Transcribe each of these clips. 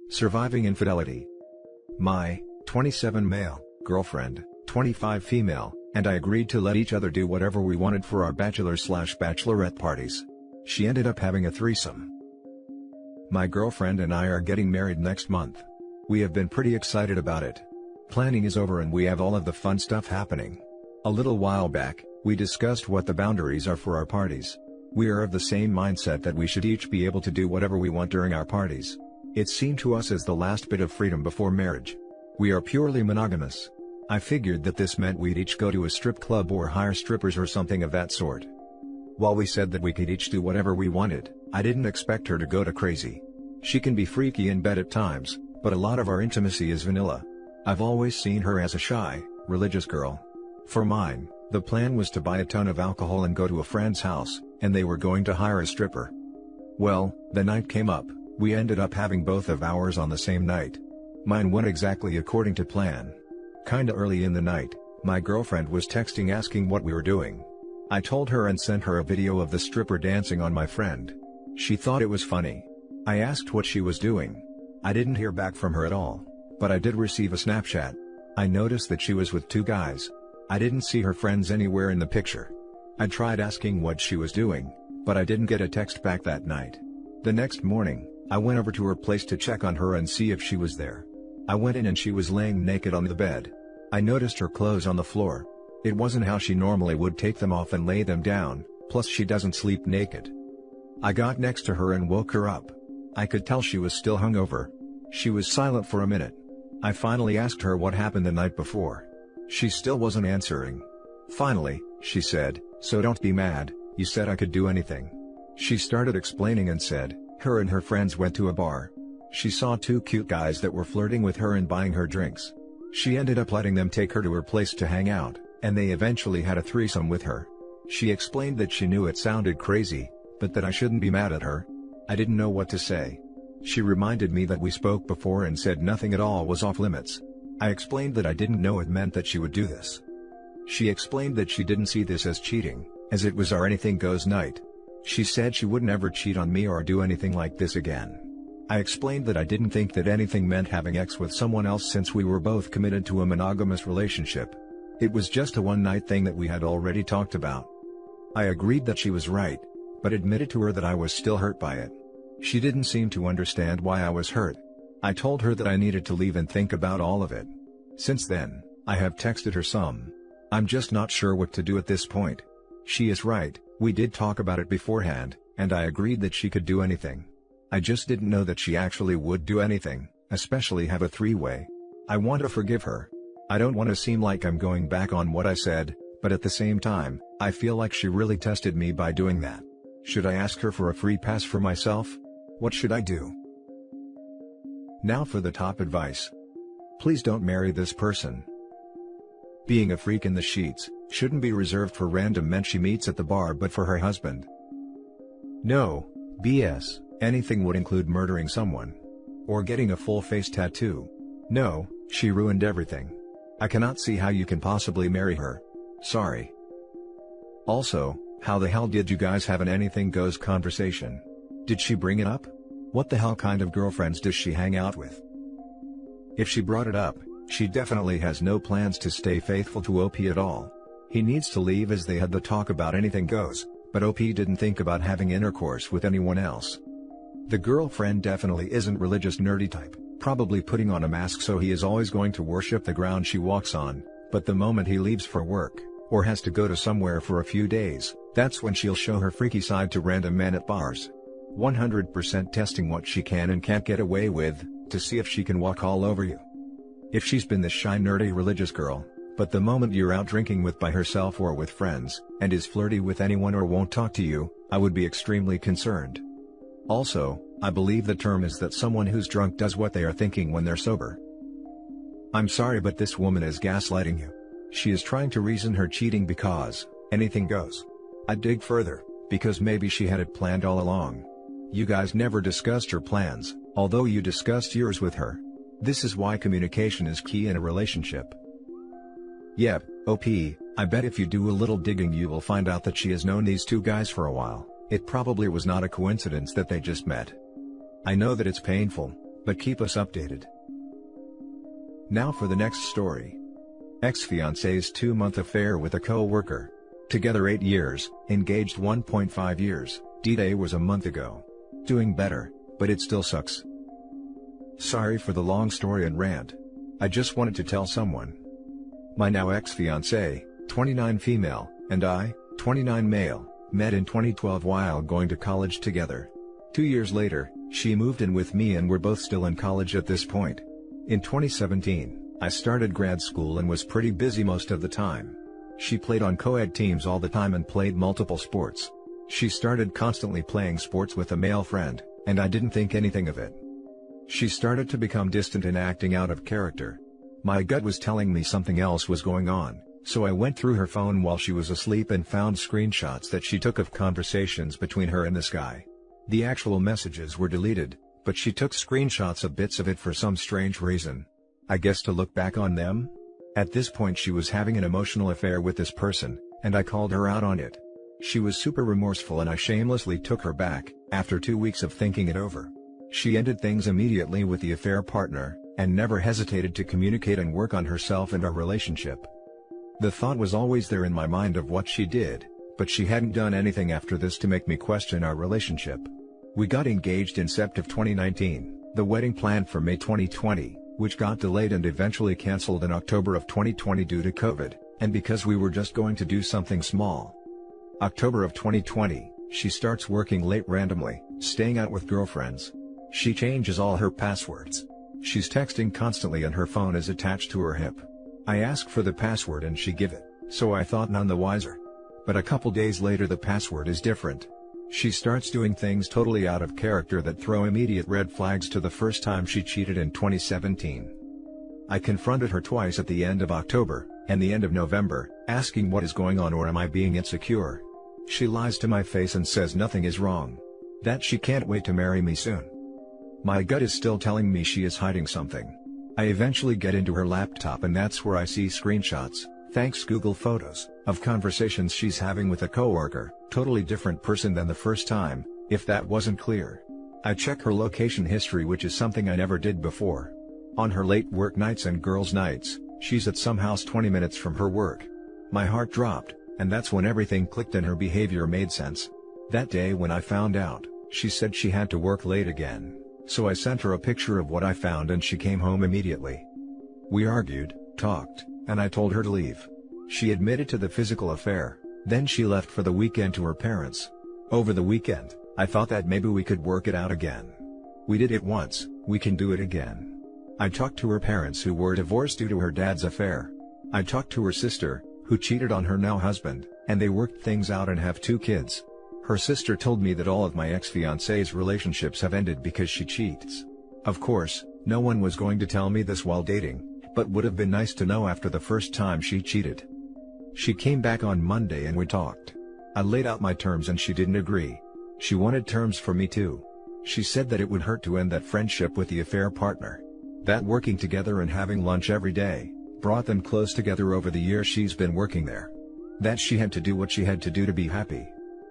Surviving infidelity. My 27 male girlfriend, 25 female, and I agreed to let each other do whatever we wanted for our bachelor/bachelorette parties. She ended up having a threesome. My girlfriend and I are getting married next month. We have been pretty excited about it. Planning is over and we have all of the fun stuff happening. A little while back, we discussed what the boundaries are for our parties. We are of the same mindset that we should each be able to do whatever we want during our parties. It seemed to us as the last bit of freedom before marriage. We are purely monogamous. I figured that this meant we'd each go to a strip club or hire strippers or something of that sort. While we said that we could each do whatever we wanted, I didn't expect her to go to crazy. She can be freaky in bed at times, but a lot of our intimacy is vanilla. I've always seen her as a shy, religious girl. For mine, the plan was to buy a ton of alcohol and go to a friend's house, and they were going to hire a stripper. Well, the night came up, we ended up having both of ours on the same night. Mine went exactly according to plan. Kinda early in the night, my girlfriend was texting asking what we were doing. I told her and sent her a video of the stripper dancing on my friend. She thought it was funny. I asked what she was doing. I didn't hear back from her at all, but I did receive a Snapchat. I noticed that she was with two guys. I didn't see her friends anywhere in the picture. I tried asking what she was doing, but I didn't get a text back that night. The next morning, I went over to her place to check on her and see if she was there. I went in and she was laying naked on the bed. I noticed her clothes on the floor. It wasn't how she normally would take them off and lay them down, plus she doesn't sleep naked. I got next to her and woke her up. I could tell she was still hungover. She was silent for a minute. I finally asked her what happened the night before. She still wasn't answering. Finally, she said, "So don't be mad, you said I could do anything." She started explaining and said, her and her friends went to a bar. She saw two cute guys that were flirting with her and buying her drinks. She ended up letting them take her to her place to hang out, and they eventually had a threesome with her. She explained that she knew it sounded crazy, but that I shouldn't be mad at her. I didn't know what to say. She reminded me that we spoke before and said nothing at all was off limits. I explained that I didn't know it meant that she would do this. She explained that she didn't see this as cheating, as it was our anything goes night. She said she would never cheat on me or do anything like this again. I explained that I didn't think that anything meant having sex with someone else since we were both committed to a monogamous relationship. It was just a one-night thing that we had already talked about. I agreed that she was right, but admitted to her that I was still hurt by it. She didn't seem to understand why I was hurt. I told her that I needed to leave and think about all of it. Since then, I have texted her some. I'm just not sure what to do at this point. She is right, we did talk about it beforehand, and I agreed that she could do anything. I just didn't know that she actually would do anything, especially have a three-way. I want to forgive her. I don't want to seem like I'm going back on what I said, but at the same time, I feel like she really tested me by doing that. Should I ask her for a free pass for myself? What should I do? Now for the top advice. Please don't marry this person. Being a freak in the sheets shouldn't be reserved for random men she meets at the bar but for her husband. No, BS, anything would include murdering someone. Or getting a full face tattoo. No, she ruined everything. I cannot see how you can possibly marry her. Sorry. Also, how the hell did you guys have an anything goes conversation? Did she bring it up? What the hell kind of girlfriends does she hang out with? If she brought it up, she definitely has no plans to stay faithful to OP at all. He needs to leave as they had the talk about anything goes, but OP didn't think about having intercourse with anyone else. The girlfriend definitely isn't religious nerdy type, probably putting on a mask so he is always going to worship the ground she walks on, but the moment he leaves for work, or has to go to somewhere for a few days, that's when she'll show her freaky side to random men at bars. 100% testing what she can and can't get away with, to see if she can walk all over you. If she's been the shy nerdy religious girl, but the moment you're out drinking with by herself or with friends, and is flirty with anyone or won't talk to you, I would be extremely concerned. Also, I believe the term is that someone who's drunk does what they are thinking when they're sober. I'm sorry but this woman is gaslighting you. She is trying to reason her cheating because anything goes. I'd dig further, because maybe she had it planned all along. You guys never discussed your plans, although you discussed yours with her. This is why communication is key in a relationship. Yep, OP, I bet if you do a little digging you will find out that she has known these two guys for a while. It probably was not a coincidence that they just met. I know that it's painful, but keep us updated. Now for the next story. Ex-fiancé's 2-month affair with a co-worker. Together 8 years, engaged 1.5 years, D-Day was a month ago. Doing better, but it still sucks. Sorry for the long story and rant. I just wanted to tell someone. My now ex-fiancé, 29 female, and I, 29 male, met in 2012 while going to college together. 2 years later, she moved in with me and we're both still in college at this point. In 2017, I started grad school and was pretty busy most of the time. She played on co-ed teams all the time and played multiple sports. She started constantly playing sports with a male friend, and I didn't think anything of it. She started to become distant and acting out of character. My gut was telling me something else was going on, so I went through her phone while she was asleep and found screenshots that she took of conversations between her and this guy. The actual messages were deleted, but she took screenshots of bits of it for some strange reason. I guess to look back on them? At this point she was having an emotional affair with this person, and I called her out on it. She was super remorseful and I shamelessly took her back, after 2 weeks of thinking it over. She ended things immediately with the affair partner, and never hesitated to communicate and work on herself and our relationship. The thought was always there in my mind of what she did, but she hadn't done anything after this to make me question our relationship. We got engaged in September 2019, the wedding planned for May 2020, which got delayed and eventually cancelled in October of 2020 due to COVID, and because we were just going to do something small. October of 2020, she starts working late randomly, staying out with girlfriends. She changes all her passwords. She's texting constantly and her phone is attached to her hip. I ask for the password and she give it, so I thought none the wiser. But a couple days later the password is different. She starts doing things totally out of character that throw immediate red flags to the first time she cheated in 2017. I confronted her twice at the end of October, and the end of November, asking what is going on or am I being insecure. She lies to my face and says nothing is wrong. That she can't wait to marry me soon. My gut is still telling me she is hiding something. I eventually get into her laptop and that's where I see screenshots, thanks Google Photos, of conversations she's having with a coworker, totally different person than the first time, if that wasn't clear. I check her location history, which is something I never did before. On her late work nights and girls' nights, she's at some house 20 minutes from her work. My heart dropped, and that's when everything clicked and her behavior made sense. That day when I found out, she said she had to work late again, so I sent her a picture of what I found and she came home immediately. We argued, talked, and I told her to leave. She admitted to the physical affair, then she left for the weekend to her parents. Over the weekend, I thought that maybe we could work it out again. We did it once, we can do it again. I talked to her parents who were divorced due to her dad's affair. I talked to her sister, who cheated on her now husband, and they worked things out and have 2 kids. Her sister told me that all of my ex-fiancé's relationships have ended because she cheats. Of course, no one was going to tell me this while dating, but would have been nice to know after the first time she cheated. She came back on Monday and we talked. I laid out my terms and she didn't agree. She wanted terms for me too. She said that it would hurt to end that friendship with the affair partner. That working together and having lunch every day brought them close together over the years she's been working there. That she had to do what she had to do to be happy.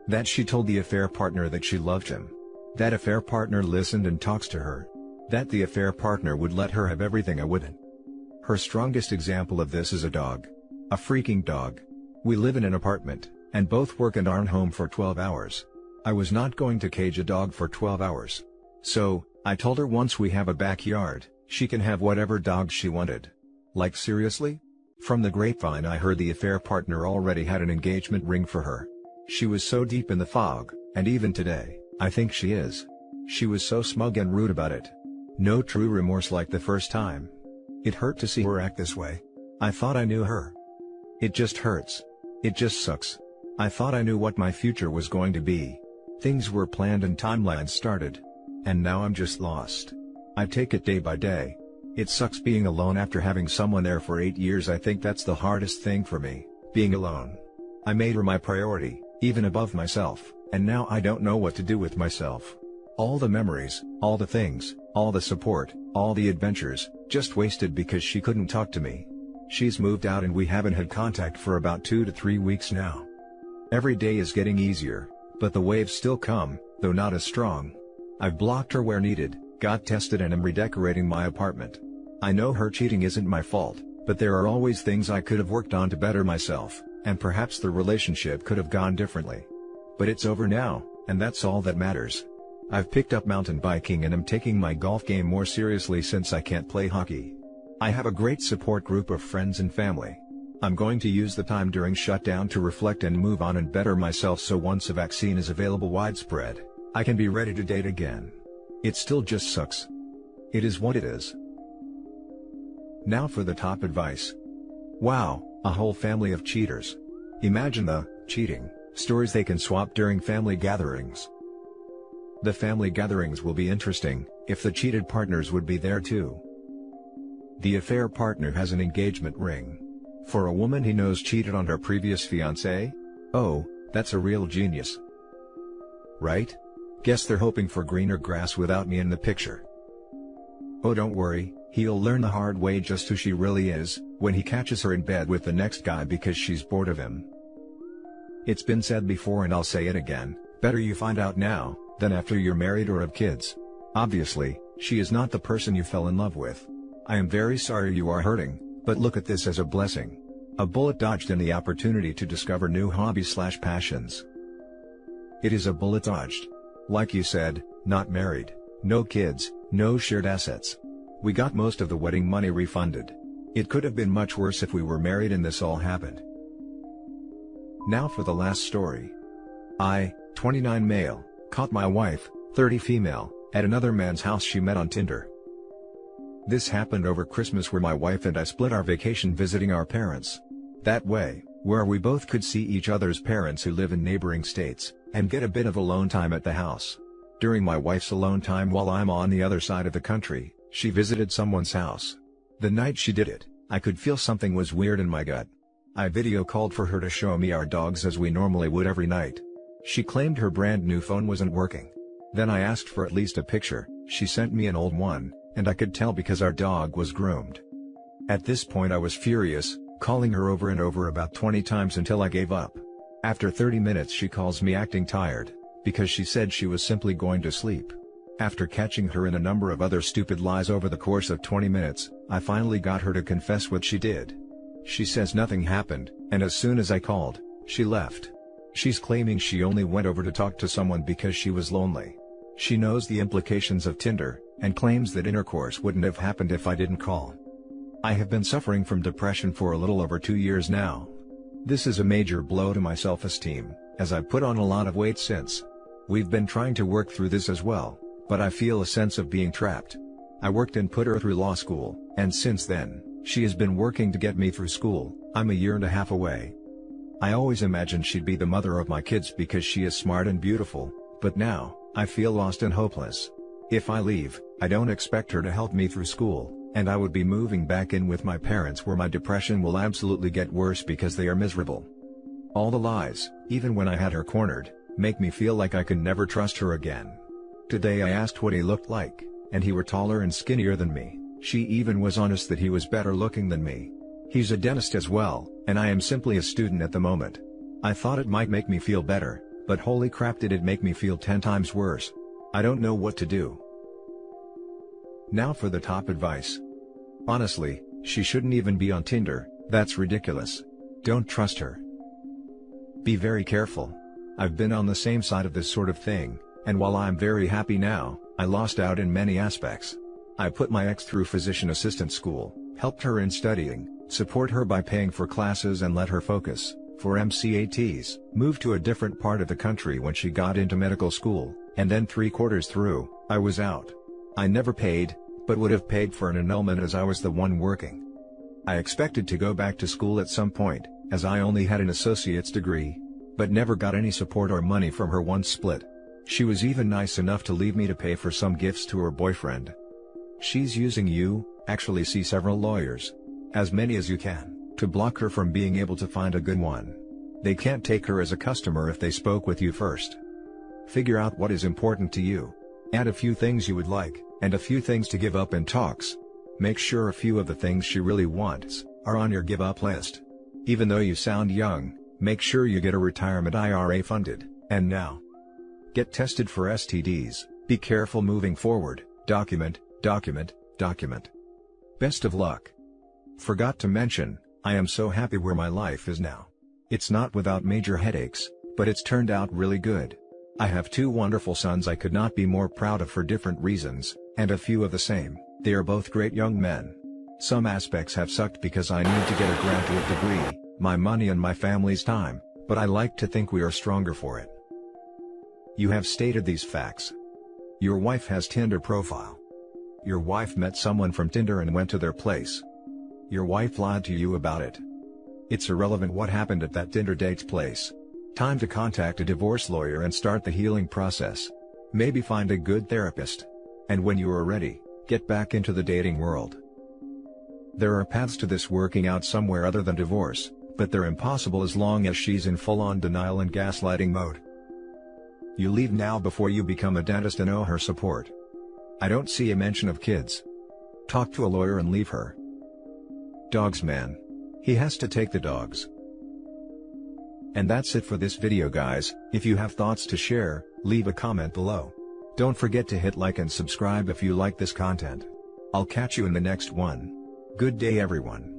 That she told the affair partner that she loved him. That affair partner listened and talks to her. That the affair partner would let her have everything I wouldn't. Her strongest example of this is a dog. A freaking dog. We live in an apartment, and both work and aren't home for 12 hours. I was not going to cage a dog for 12 hours. So, I told her once we have a backyard, she can have whatever dog she wanted. Like seriously? From the grapevine I heard the affair partner already had an engagement ring for her. She was so deep in the fog, and even today, I think she is. She was so smug and rude about it. No true remorse like the first time. It hurt to see her act this way. I thought I knew her. It just hurts. It just sucks. I thought I knew what my future was going to be. Things were planned and timelines started. And now I'm just lost. I take it day by day. It sucks being alone after having someone there for 8 years. I think that's the hardest thing for me, being alone. I made her my priority, even above myself, and now I don't know what to do with myself. All the memories, all the things, all the support, all the adventures, just wasted because she couldn't talk to me. She's moved out and we haven't had contact for about 2 to 3 weeks now. Every day is getting easier, but the waves still come, though not as strong. I've blocked her where needed, Got tested and am redecorating my apartment. I know her cheating isn't my fault, but there are always things I could have worked on to better myself, and perhaps the relationship could have gone differently. But it's over now, and that's all that matters. I've picked up mountain biking and am taking my golf game more seriously since I can't play hockey. I have a great support group of friends and family. I'm going to use the time during shutdown to reflect and move on and better myself so once a vaccine is available widespread, I can be ready to date again. It still just sucks. It is what it is. Now for the top advice. Wow, a whole family of cheaters. Imagine the cheating stories they can swap during family gatherings. The family gatherings will be interesting, if the cheated partners would be there too. The affair partner has an engagement ring. For a woman he knows cheated on her previous fiancé? Oh, that's a real genius. Right? Guess they're hoping for greener grass without me in the picture. Oh, don't worry, he'll learn the hard way just who she really is, when he catches her in bed with the next guy because she's bored of him. It's been said before and I'll say it again, better you find out now, than after you're married or have kids. Obviously, she is not the person you fell in love with. I am very sorry you are hurting, but look at this as a blessing. A bullet dodged in the opportunity to discover new hobbies/passions. It is a bullet dodged. Like you said, not married, no kids, no shared assets. We got most of the wedding money refunded. It could have been much worse if we were married and this all happened. Now for the last story. I, 29 male, caught my wife, 30 female, at another man's house she met on Tinder. This happened over Christmas where my wife and I split our vacation visiting our parents. That way, where we both could see each other's parents who live in neighboring states, and get a bit of alone time at the house. During my wife's alone time while I'm on the other side of the country, she visited someone's house. The night she did it, I could feel something was weird in my gut. I video called for her to show me our dogs as we normally would every night. She claimed her brand new phone wasn't working. Then I asked for at least a picture, she sent me an old one, and I could tell because our dog was groomed. At this point I was furious, calling her over and over about 20 times until I gave up. After 30 minutes she calls me acting tired, because she said she was simply going to sleep. After catching her in a number of other stupid lies over the course of 20 minutes, I finally got her to confess what she did. She says nothing happened, and as soon as I called, she left. She's claiming she only went over to talk to someone because she was lonely. She knows the implications of Tinder, and claims that intercourse wouldn't have happened if I didn't call. I have been suffering from depression for a little over 2 years now. This is a major blow to my self-esteem, as I've put on a lot of weight since. We've been trying to work through this as well, but I feel a sense of being trapped. I worked and put her through law school, and since then, she has been working to get me through school. I'm a year and a half away. I always imagined she'd be the mother of my kids because she is smart and beautiful, but now, I feel lost and hopeless. If I leave, I don't expect her to help me through school, and I would be moving back in with my parents where my depression will absolutely get worse because they are miserable. All the lies, even when I had her cornered, make me feel like I can never trust her again. Today I asked what he looked like, and he were taller and skinnier than me. She even was honest that he was better looking than me. He's a dentist as well, and I am simply a student at the moment. I thought it might make me feel better, but holy crap did it make me feel 10 times worse. I don't know what to do. Now for the top advice. Honestly, she shouldn't even be on Tinder, that's ridiculous. Don't trust her. Be very careful. I've been on the same side of this sort of thing, and while I'm very happy now, I lost out in many aspects. I put my ex through physician assistant school, helped her in studying, support her by paying for classes and let her focus, for MCATs, moved to a different part of the country when she got into medical school, and then 3/4 through, I was out. I never paid, but would have paid for an annulment as I was the one working. I expected to go back to school at some point, as I only had an associate's degree, but never got any support or money from her once split. She was even nice enough to leave me to pay for some gifts to her boyfriend. She's using you, actually see several lawyers, as many as you can, to block her from being able to find a good one. They can't take her as a customer if they spoke with you first. Figure out what is important to you. Add a few things you would like, and a few things to give up in talks. Make sure a few of the things she really wants are on your give up list. Even though you sound young, make sure you get a retirement IRA funded, and now. Get tested for STDs, be careful moving forward, Document, document, document. Best of luck. Forgot to mention, I am so happy where my life is now. It's not without major headaches, but it's turned out really good. I have 2 wonderful sons I could not be more proud of for different reasons, and a few of the same. They are both great young men. Some aspects have sucked because I need to get a graduate degree, my money and my family's time, but I like to think we are stronger for it. You have stated these facts. Your wife has Tinder profile. Your wife met someone from Tinder and went to their place. Your wife lied to you about it. It's irrelevant what happened at that Tinder date's place. Time to contact a divorce lawyer and start the healing process. Maybe find a good therapist. And when you are ready, get back into the dating world. There are paths to this working out somewhere other than divorce, but they're impossible as long as she's in full-on denial and gaslighting mode. You leave now before you become a dentist and owe her support. I don't see a mention of kids. Talk to a lawyer and leave her. Dogs man. He has to take the dogs. And that's it for this video guys. If you have thoughts to share, leave a comment below. Don't forget to hit like and subscribe if you like this content. I'll catch you in the next one. Good day everyone.